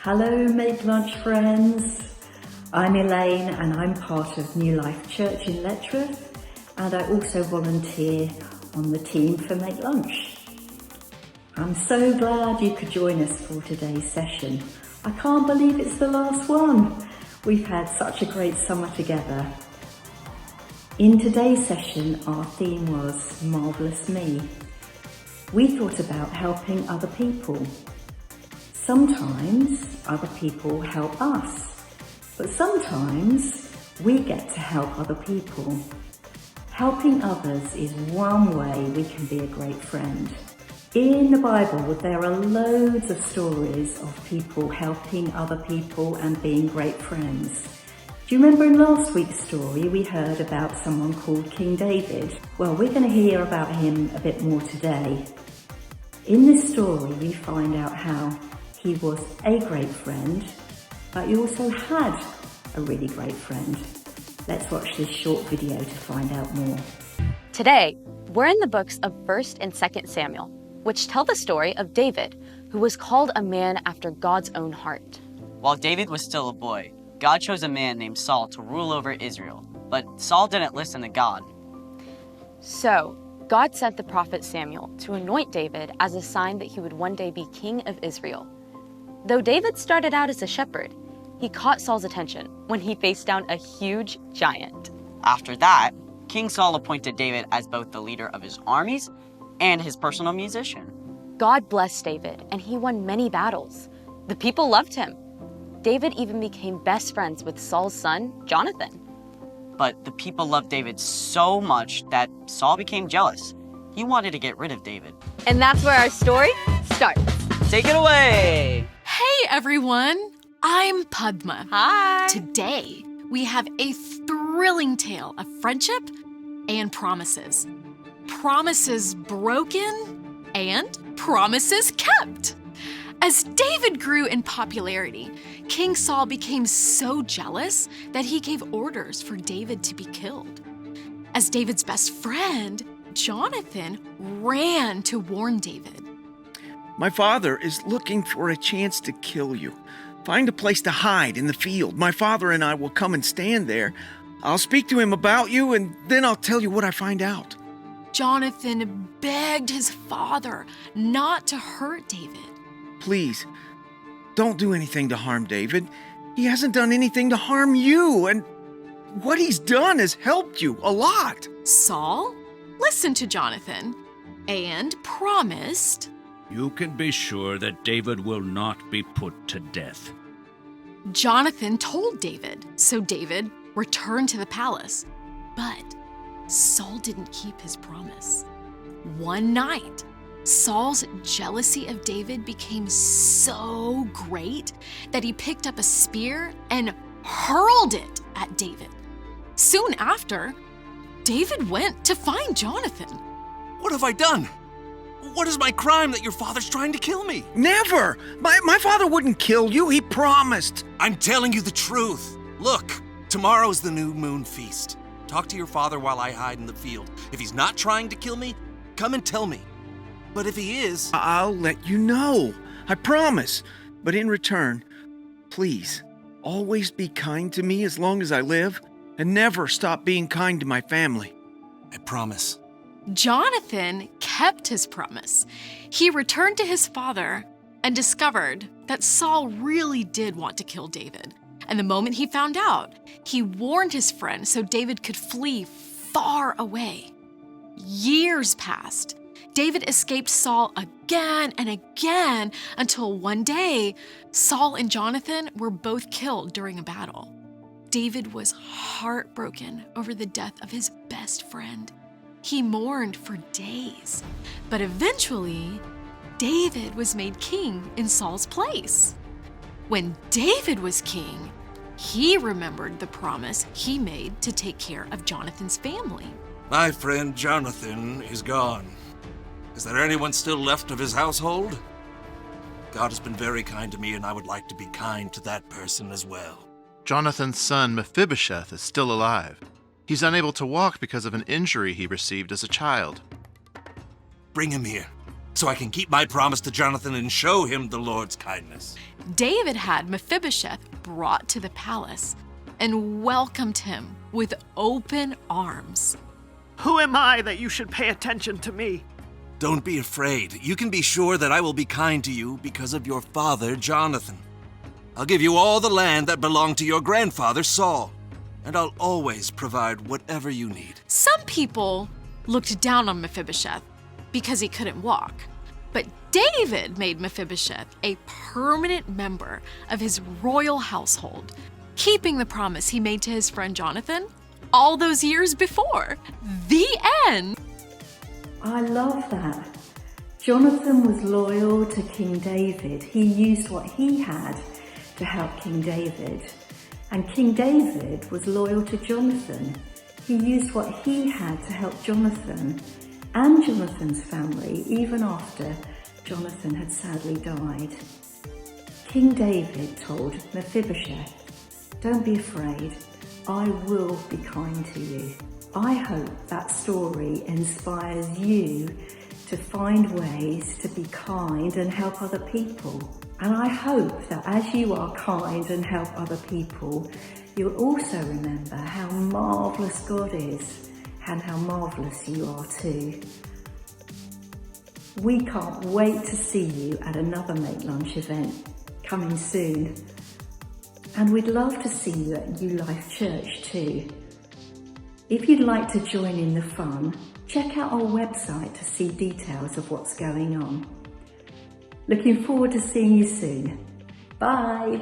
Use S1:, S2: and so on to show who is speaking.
S1: Hello, Make Lunch friends. I'm Elaine and I'm part of New Life Church in Letchworth, and I also volunteer on the team for Make Lunch. I'm so glad you could join us for today's session. I can't believe it's the last one. We've had such a great summer together. In today's session, our theme was Marvellous Me. We thought about helping other people. Sometimes other people help us, but sometimes we get to help other people. Helping others is one way we can be a great friend. In the Bible, there are loads of stories of people helping other people and being great friends. Do you remember in last week's story we heard about someone called King David? Well, we're going to hear about him a bit more today. In this story, we find out how he was a great friend, but he also had a really great friend. Let's watch this short video to find out more.
S2: Today, we're in the books of 1st and 2nd Samuel, which tell the story of David, who was called a man after God's own heart.
S3: While David was still a boy, God chose a man named Saul to rule over Israel, but Saul didn't listen to God.
S2: So, God sent the prophet Samuel to anoint David as a sign that he would one day be king of Israel. Though David started out as a shepherd, he caught Saul's attention when he faced down a huge giant.
S3: After that, King Saul appointed David as both the leader of his armies and his personal musician.
S2: God blessed David, and he won many battles. The people loved him. David even became best friends with Saul's son, Jonathan.
S3: But the people loved David so much that Saul became jealous. He wanted to get rid of David.
S2: And that's where our story starts.
S3: Take it away!
S4: Hey everyone, I'm Padma.
S2: Hi!
S4: Today, we have a thrilling tale of friendship and promises. Promises broken and promises kept. As David grew in popularity, King Saul became so jealous that he gave orders for David to be killed. As David's best friend, Jonathan ran to warn David.
S5: My father is looking for a chance to kill you. Find a place to hide in the field. My father and I will come and stand there. I'll speak to him about you, and then I'll tell you what I find out.
S4: Jonathan begged his father not to hurt David.
S5: Please, don't do anything to harm David. He hasn't done anything to harm you, and what he's done has helped you a lot.
S4: Saul listened to Jonathan and promised,
S6: "You can be sure that David will not be put to death."
S4: Jonathan told David, so David returned to the palace. But Saul didn't keep his promise. One night, Saul's jealousy of David became so great that he picked up a spear and hurled it at David. Soon after, David went to find Jonathan.
S7: What have I done? What is my crime that your father's trying to kill me?
S5: Never! My father wouldn't kill you. He promised.
S7: I'm telling you the truth. Look, tomorrow's the new moon feast. Talk to your father while I hide in the field. If he's not trying to kill me, come and tell me. But if he is...
S5: I'll let you know. I promise. But in return, please, always be kind to me as long as I live, and never stop being kind to my family.
S7: I promise.
S4: Jonathan kept his promise. He returned to his father and discovered that Saul really did want to kill David. And the moment he found out, he warned his friend so David could flee far away. Years passed. David escaped Saul again and again until one day, Saul and Jonathan were both killed during a battle. David was heartbroken over the death of his best friend. He mourned for days, but eventually, David was made king in Saul's place. When David was king, he remembered the promise he made to take care of Jonathan's family.
S7: My friend Jonathan is gone. Is there anyone still left of his household? God has been very kind to me, and I would like to be kind to that person as well.
S8: Jonathan's son Mephibosheth is still alive. He's unable to walk because of an injury he received as a child.
S7: Bring him here, so I can keep my promise to Jonathan and show him the Lord's kindness."
S4: David had Mephibosheth brought to the palace and welcomed him with open arms.
S9: "Who am I that you should pay attention to me?"
S7: "Don't be afraid. You can be sure that I will be kind to you because of your father, Jonathan. I'll give you all the land that belonged to your grandfather, Saul, and I'll always provide whatever you need."
S4: Some people looked down on Mephibosheth because he couldn't walk, but David made Mephibosheth a permanent member of his royal household, keeping the promise he made to his friend Jonathan all those years before. The end.
S1: I love that. Jonathan was loyal to King David. He used what he had to help King David. And King David was loyal to Jonathan. He used what he had to help Jonathan and Jonathan's family, even after Jonathan had sadly died. King David told Mephibosheth, "Don't be afraid, I will be kind to you." I hope that story inspires you to find ways to be kind and help other people. And I hope that as you are kind and help other people, you'll also remember how marvellous God is and how marvellous you are too. We can't wait to see you at another Make Lunch event coming soon. And we'd love to see you at New Life Church too. If you'd like to join in the fun, check out our website to see details of what's going on. Looking forward to seeing you soon. Bye.